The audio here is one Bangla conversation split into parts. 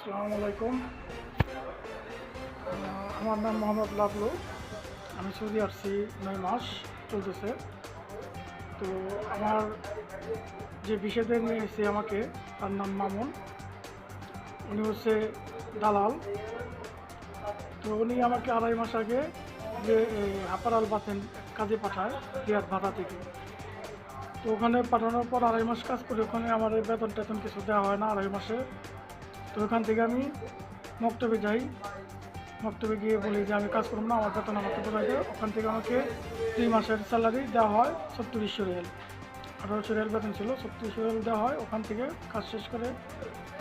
আসসালামু আলাইকুম। আমার নাম মোহাম্মদ লাবলু। আমি সৌদি আসছি 9 মাস চলতেছে। তো আমার যে বিষয়টা নিয়ে এসেছে আমাকে, তার নাম মামুন। উনি হচ্ছে দালাল। তো উনি আমাকে 2.5 মাস আগে যে আপারাল বাতেন কাজে পাঠায় রিয়াদ ভাড়া থেকে। তো ওখানে পাঠানোর পর 2.5 মাস কাজ করে ওখানে আমার বেতন টেতন কিছু দেওয়া হয় না 2.5 মাসে। তো ওখান থেকে আমি মক্তবে যাই। মক্তবে গিয়ে বলি যে আমি কাজ করব না, আমার বেতন আমাকে বোঝাই দেয়। ওখান থেকে আমাকে 2 মাসের স্যালারি দেওয়া হয় 3700 রিয়াল। 1800 রিয়াল বেতন ছিল, 3700 রিয়াল দেওয়া হয়। ওখান থেকে কাজ শেষ করে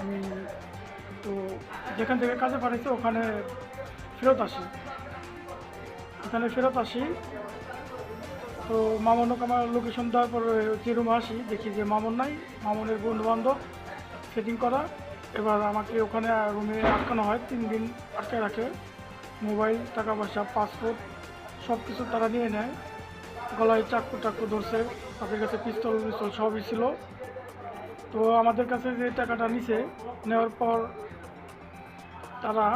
আমি তো যেখান থেকে কাজে পাঠাইছে ওখানে ফেরত আসি। তো মামুনকে আমার লোকেশন দেওয়ার পর যে রুমে আসি, দেখি যে মামুন নাই। মামুনের বন্ধুবান্ধব সেটিং করা। এবার আমাকে ওখানে রুমে আটকানো হয়, 3 দিন আটকে রাখে। মোবাইল, টাকা পয়সা, পাসপোর্ট সব কিছু তারা নিয়ে নেয়। গলায় চাকু টাকু ধরছে, তাদের কাছে পিস্তল পিস্তল সবই ছিল। তো আমাদের কাছে যে টাকাটা নিছে, নেওয়ার পর তারা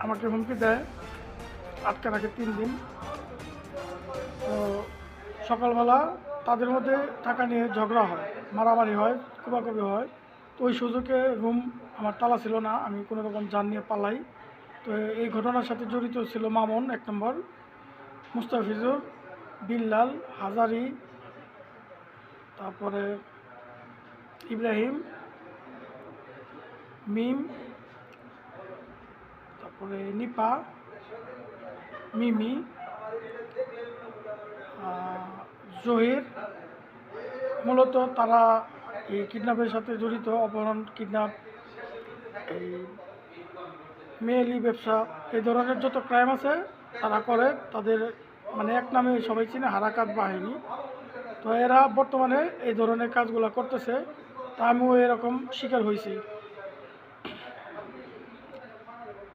আমাকে হুমকি দেয়, আটকে রাখে 3 দিন। তো সকালবেলা তাদের মধ্যে টাকা নিয়ে ঝগড়া হয়, মারামারি হয়, কোপাকুপি হয়। তো ওই সুযোগে রুম আমার তালা ছিল না, আমি কোনো রকম জান নিয়ে পালাই। তো এই ঘটনার সাথে জড়িত ছিল মামুন 1 নম্বর, মুস্তাফিজুর, বিল্লাল, হাজারি, তারপরে ইব্রাহিম, মিম, তারপরে নিপা, মিমি, জহির। মূলত তারা এই কিডন্যাপের সাথে জড়িত, অপহরণ, কিডন্যাপ, এই মেয়েলি ব্যবসা, এই ধরনের যত ক্রাইম আছে তারা করে। তাদের মানে এক নামে সবাই চিনে, হারাকাত বাহিনী। তো এরা বর্তমানে এই ধরনের কাজগুলো করতেছে। তা আমিও এরকম শিকার হয়েছি।